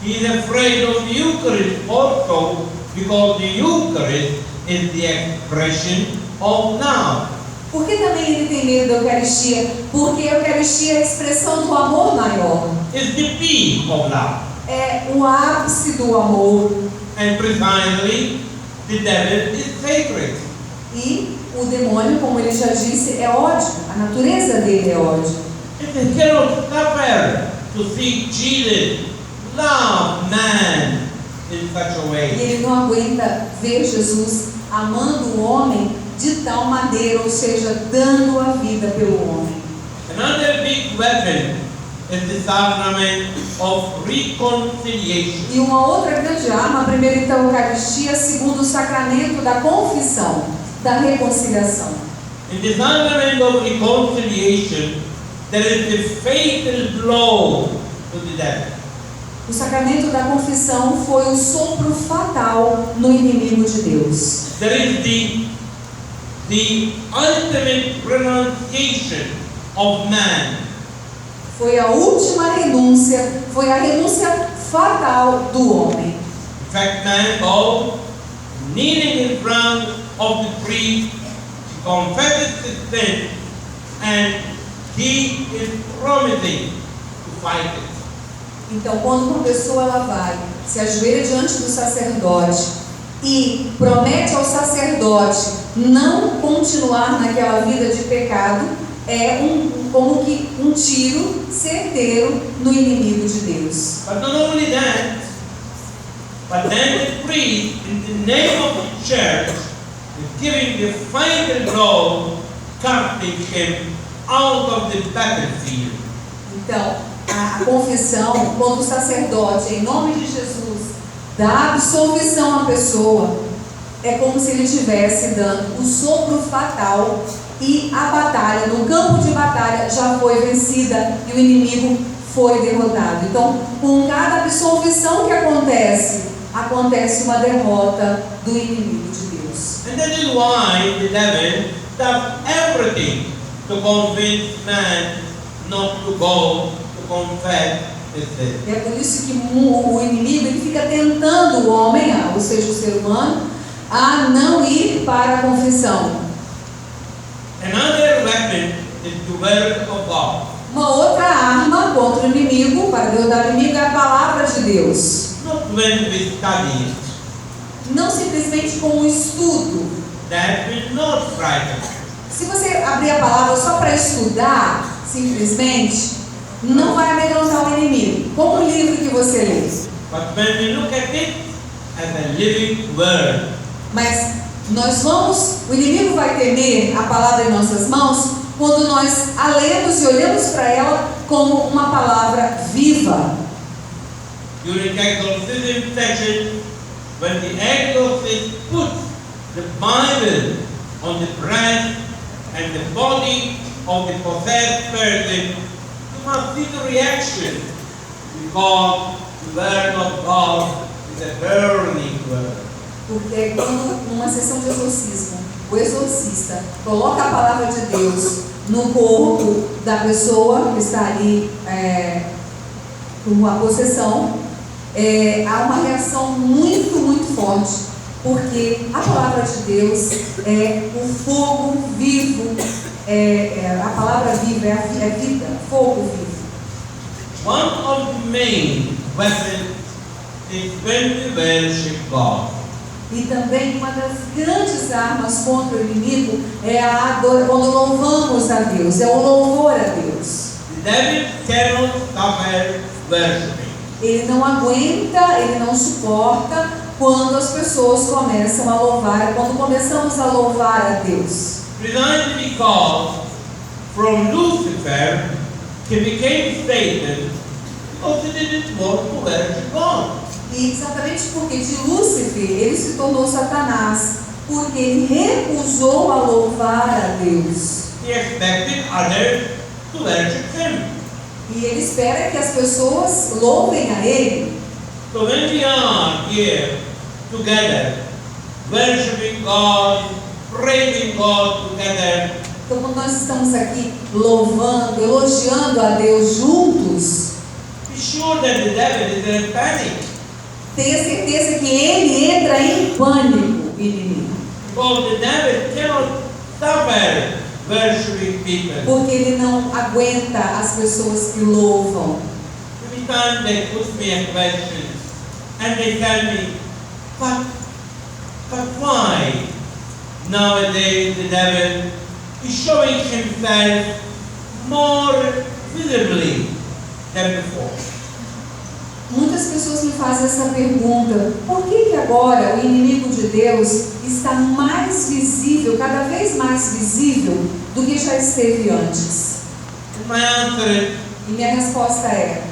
[SPEAKER 1] He is afraid of the Eucharist also because the Eucharist is the expression of love.
[SPEAKER 2] Por que também ele tem medo da Eucaristia? Porque a Eucaristia é a expressão do amor maior.
[SPEAKER 1] It's the peak of love.
[SPEAKER 2] É o ápice do amor.
[SPEAKER 1] And precisely, the devil is sacred.
[SPEAKER 2] E o demônio, como ele já disse, é ódio. A natureza dele é ódio.
[SPEAKER 1] And he cannot suffer to see Jesus love man in such a
[SPEAKER 2] E
[SPEAKER 1] way.
[SPEAKER 2] ele não aguenta ver Jesus amando o homem de tal maneira, ou seja, dando a vida pelo homem.
[SPEAKER 1] Another big weapon is the sacrament of reconciliation.
[SPEAKER 2] E uma outra grande arma, a primeira então a Eucaristia, segundo o sacramento da confissão, da reconciliação.
[SPEAKER 1] In the sacrament of reconciliation, there is the fatal blow to the devil.
[SPEAKER 2] O sacramento da confissão foi o sopro fatal no inimigo de Deus.
[SPEAKER 1] There is the ultimate renunciation of man.
[SPEAKER 2] Foi a última renúncia, foi a renúncia fatal do homem.
[SPEAKER 1] In fact, man goes kneeling in front of the priest, confesses his sin, and he is promising to fight it.
[SPEAKER 2] Então, quando uma pessoa ela vai, se ajoelha diante do sacerdote e promete ao sacerdote não continuar naquela vida de pecado, é como que um tiro certeiro no inimigo de Deus.
[SPEAKER 1] But not only that, but then the priest, in the name of the church, is giving the final blow, casting him out of the battlefield.
[SPEAKER 2] Então, a confissão, quando o sacerdote, em nome de Jesus, dá absolvição à pessoa, é como se ele estivesse dando o sopro fatal e a batalha, no campo de batalha, já foi vencida e o inimigo foi derrotado. Então, com cada absolvição que acontece uma derrota do inimigo de Deus.
[SPEAKER 1] And that is why the devil does everything to convince man not to go to confess his sin.
[SPEAKER 2] É por isso que o inimigo ele fica tentando o homem, ou seja, o ser humano, a não ir para a confissão.
[SPEAKER 1] Another weapon is the word of God.
[SPEAKER 2] Uma outra arma contra o inimigo, para derrotar o inimigo, é a palavra de Deus.
[SPEAKER 1] Not when we study it.
[SPEAKER 2] Não simplesmente com um estudo.
[SPEAKER 1] That will not frighten.
[SPEAKER 2] Se você abrir a palavra só para estudar, simplesmente, não vai amedrontar o inimigo. Como o livro que você lê.
[SPEAKER 1] But when we look at it as a living word,
[SPEAKER 2] Mas o inimigo vai temer a palavra em nossas mãos quando nós a lemos e olhamos para ela como uma palavra viva.
[SPEAKER 1] during exorcism session, when the exorcist puts the Bible on the breast and the body of the possessed person, you must see the reaction, because the word of God is a burning word.
[SPEAKER 2] Porque quando numa sessão de exorcismo, o exorcista coloca a palavra de Deus no corpo da pessoa que está ali com uma possessão, há uma reação muito, muito forte, porque a palavra de Deus é o fogo vivo, a palavra viva é vida, fogo vivo.
[SPEAKER 1] One of the main weapons is when we worship God.
[SPEAKER 2] E também uma das grandes armas contra o inimigo é quando louvamos a Deus, é o louvor a Deus.
[SPEAKER 1] The devil cannot suffer worshiping.
[SPEAKER 2] Ele não aguenta, ele não suporta quando as pessoas começam a louvar, quando começamos a louvar a Deus.
[SPEAKER 1] Precisely because from Lucifer he became Satan because he didn't want to worship God.
[SPEAKER 2] E exatamente porque de Lúcifer ele se tornou Satanás, porque ele recusou a louvar a Deus.
[SPEAKER 1] He expected others to worship him.
[SPEAKER 2] E ele espera que as pessoas louvem a ele.
[SPEAKER 1] So when we are here together, worshiping God, praising God together,
[SPEAKER 2] Então, quando nós estamos aqui louvando, elogiando a Deus juntos,
[SPEAKER 1] be sure that the devil is in panic.
[SPEAKER 2] tenha certeza que ele entra em pânico, inimigo.
[SPEAKER 1] Because the devil cannot suffer worshiping people.
[SPEAKER 2] Porque ele não aguenta as pessoas que louvam.
[SPEAKER 1] Every time they put me a question and they tell me, but why nowadays the devil is showing himself more visibly than before?
[SPEAKER 2] Muitas pessoas me fazem essa pergunta: por que agora o inimigo de Deus está mais visível, cada vez mais visível do que já esteve antes?
[SPEAKER 1] And my answer is
[SPEAKER 2] E minha resposta é: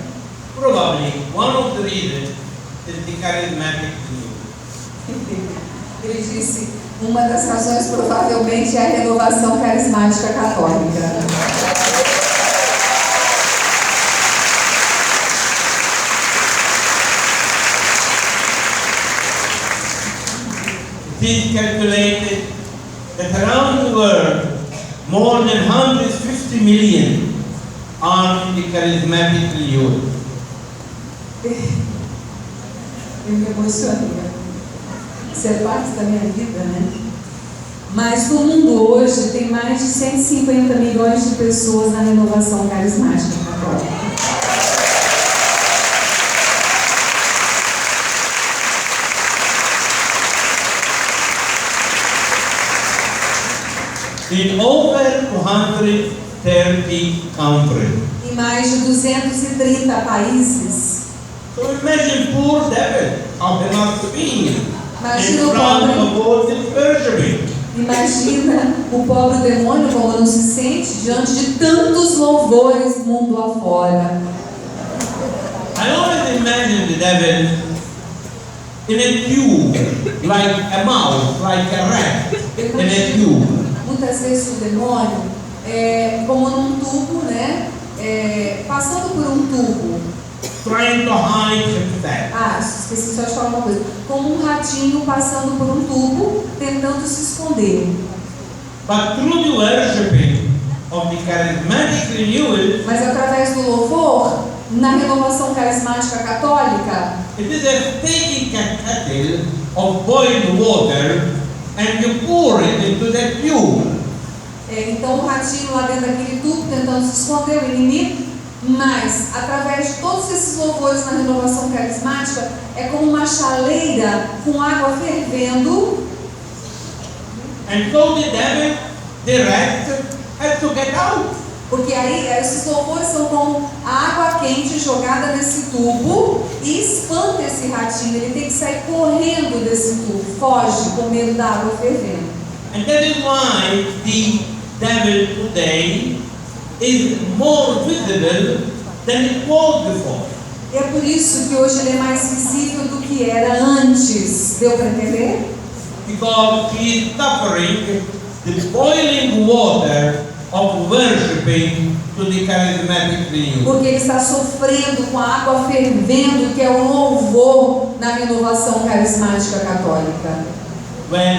[SPEAKER 1] probably one of the reasons is the charismatic renewal.
[SPEAKER 2] ele disse, uma das razões provavelmente é a renovação carismática católica.
[SPEAKER 1] It is calculated that around the world, more than 150 million are in the charismatic renewal.
[SPEAKER 2] Eu me emocionei. Isso é parte da minha vida, né? Mas no mundo hoje tem mais de 150 milhões de pessoas na renovação carismática católica.
[SPEAKER 1] In over 230 countries.
[SPEAKER 2] Em mais de 230 países.
[SPEAKER 1] So imagine poor devil, how he must be in
[SPEAKER 2] Imagina o
[SPEAKER 1] front
[SPEAKER 2] pobre,
[SPEAKER 1] of all this worshiping.
[SPEAKER 2] imagina o pobre demônio como não se sente diante de tantos louvores mundo afora.
[SPEAKER 1] I always imagine the devil in a tube, like a mouse, like a rat, in a tube.
[SPEAKER 2] Muitas vezes o demônio é como num tubo, né? Passando por um tubo.
[SPEAKER 1] Trying to hide himself.
[SPEAKER 2] Ah, esqueci só de falar uma coisa. Como um ratinho passando por um tubo, tentando se esconder.
[SPEAKER 1] But through the worshipping of the charismatic renewal,
[SPEAKER 2] Mas através do louvor, na renovação carismática católica,
[SPEAKER 1] it is as taking a kettle of boiled water and you pour it into that tube.
[SPEAKER 2] então o ratinho lá dentro daquele tubo, tentando se esconder, o inimigo. Mas, através de todos esses louvores na renovação carismática, é como uma chaleira com água fervendo.
[SPEAKER 1] And so the devil, the rat, has to get out.
[SPEAKER 2] Porque aí esses louvores são como a água quente jogada nesse tubo e espanta esse ratinho. Ele tem que sair correndo desse tubo, foge com medo da água fervendo.
[SPEAKER 1] And that is why the devil today is more visible than it was before.
[SPEAKER 2] E é por isso que hoje ele é mais visível do que era antes. Deu para entender?
[SPEAKER 1] Because he is suffering the boiling water of worshipping to the charismatic renewal.
[SPEAKER 2] Porque ele está sofrendo com a água fervendo, que é o louvor na renovação carismática católica.
[SPEAKER 1] When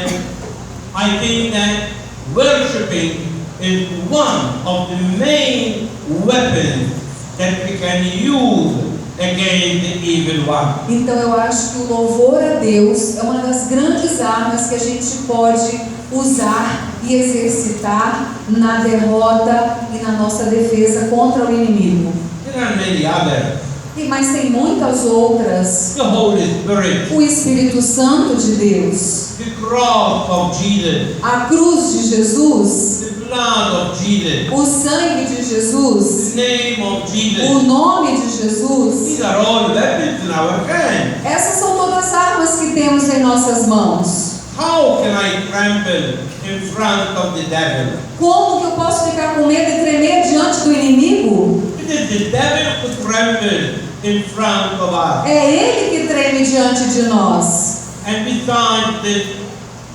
[SPEAKER 1] I think that worshipping is one of the main weapons that we can use against the evil one.
[SPEAKER 2] Então eu acho que o louvor a Deus é uma das grandes armas que a gente pode usar e exercitar na derrota e na nossa defesa contra o inimigo.
[SPEAKER 1] There are many others.
[SPEAKER 2] Mas tem muitas outras.
[SPEAKER 1] The Holy Spirit,
[SPEAKER 2] O Espírito Santo de Deus,
[SPEAKER 1] the cross of Jesus,
[SPEAKER 2] a cruz de Jesus,
[SPEAKER 1] the blood of Jesus,
[SPEAKER 2] o sangue de Jesus,
[SPEAKER 1] the name of Jesus.
[SPEAKER 2] o nome de Jesus.
[SPEAKER 1] These are all weapons in our hand.
[SPEAKER 2] Essas são todas as armas que temos em nossas mãos.
[SPEAKER 1] How can I tremble in front of the devil?
[SPEAKER 2] Como que eu posso ficar com medo e tremer diante do inimigo?
[SPEAKER 1] It is the devil who trembles in front of us.
[SPEAKER 2] É ele que treme diante de nós.
[SPEAKER 1] And besides this,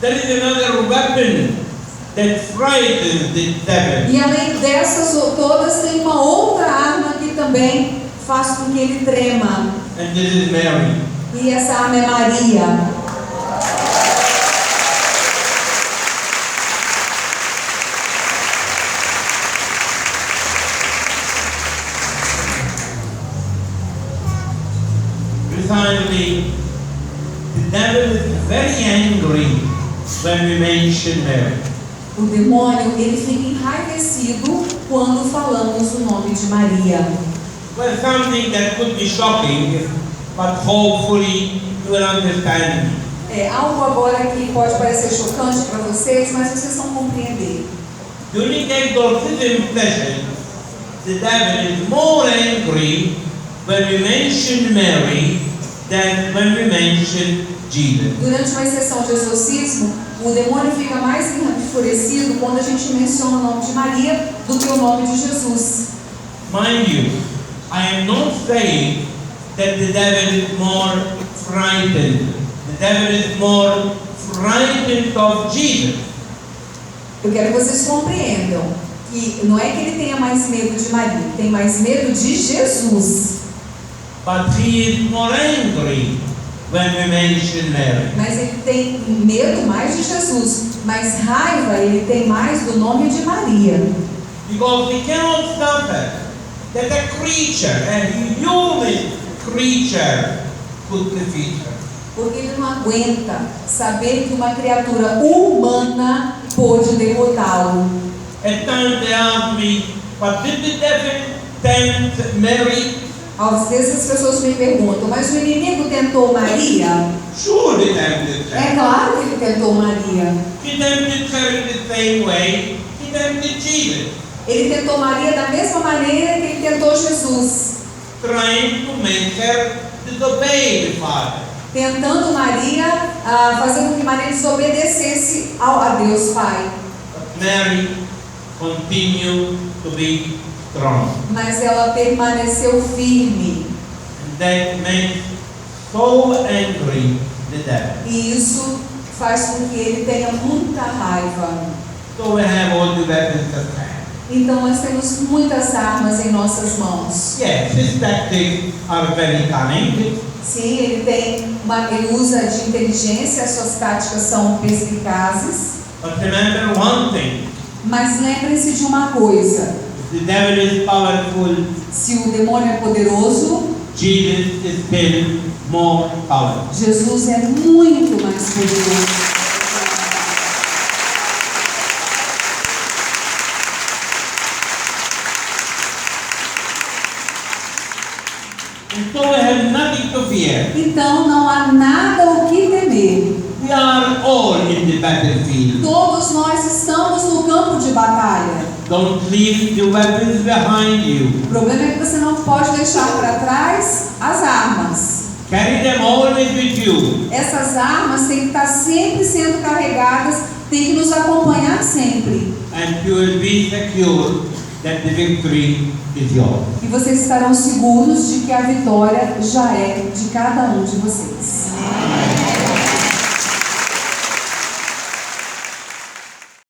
[SPEAKER 1] there is another weapon that frightens the devil.
[SPEAKER 2] E além dessas todas, tem uma outra arma que também também faz com que ele trema.
[SPEAKER 1] And this is Mary.
[SPEAKER 2] E essa arma é Maria.
[SPEAKER 1] Precisely, the devil is very angry when we mention Mary.
[SPEAKER 2] O demônio, ele fica enraivecido quando falamos o nome de Maria.
[SPEAKER 1] Well, something that could be shocking, but hopefully you will understand.
[SPEAKER 2] É algo agora que pode parecer chocante para vocês, mas vocês vão compreender.
[SPEAKER 1] During the exorcism session, the devil is more angry when we mention Mary than when we mention Jesus.
[SPEAKER 2] Durante uma sessão de exorcismo, o demônio fica mais enfurecido quando a gente menciona o nome de Maria do que o nome de Jesus.
[SPEAKER 1] Mind you, I am not saying that the devil is more frightened. The devil is more frightened of Jesus.
[SPEAKER 2] Eu quero que vocês compreendam que não é que ele tenha mais medo de Maria, ele tem mais medo de Jesus.
[SPEAKER 1] But he is more angry when we mention Mary.
[SPEAKER 2] Mas ele tem medo mais de Jesus, mas raiva ele tem mais do nome de Maria.
[SPEAKER 1] Because we cannot suffer that a creature, a human creature, could defeat her.
[SPEAKER 2] Porque ele não aguenta saber que uma criatura humana pôde derrotá-lo.
[SPEAKER 1] At times they ask me, but did the devil tempt Mary?
[SPEAKER 2] Às vezes as pessoas me perguntam, mas o inimigo tentou Maria?
[SPEAKER 1] Sure, he tempted
[SPEAKER 2] É
[SPEAKER 1] her.
[SPEAKER 2] claro que ele tentou Maria.
[SPEAKER 1] He tempted her in the same way he tempted Jesus,
[SPEAKER 2] Ele tentou Maria da mesma maneira que ele tentou Jesus,
[SPEAKER 1] trying to make her disobey the Father.
[SPEAKER 2] tentando Maria fazer com que Maria desobedecesse a Deus Pai.
[SPEAKER 1] But Mary continued to be strong.
[SPEAKER 2] Mas ela permaneceu firme.
[SPEAKER 1] And that makes so angry the devil.
[SPEAKER 2] E isso faz com que ele tenha muita raiva.
[SPEAKER 1] So we have all the weapons of man.
[SPEAKER 2] Então nós temos muitas armas em nossas mãos.
[SPEAKER 1] Yes, his tactics are very cunning.
[SPEAKER 2] Sim, ele usa de inteligência, as suas táticas são perspicazes.
[SPEAKER 1] But remember one thing,
[SPEAKER 2] Mas lembre-se de uma coisa:
[SPEAKER 1] the devil is powerful,
[SPEAKER 2] se o demônio é poderoso,
[SPEAKER 1] Jesus is still more powerful.
[SPEAKER 2] Jesus é muito mais poderoso.
[SPEAKER 1] And so we have nothing to fear.
[SPEAKER 2] Então não há nada o que temer.
[SPEAKER 1] We are all in the battlefield.
[SPEAKER 2] Todos nós estamos no campo de batalha.
[SPEAKER 1] Don't leave the weapons behind you.
[SPEAKER 2] O problema é que você não pode deixar para trás as armas.
[SPEAKER 1] Carry them always with you.
[SPEAKER 2] Essas armas têm que estar sempre sendo carregadas, têm que nos acompanhar sempre.
[SPEAKER 1] And you will be secure that the victory is yours.
[SPEAKER 2] E vocês estarão seguros de que a vitória já é de cada um de vocês.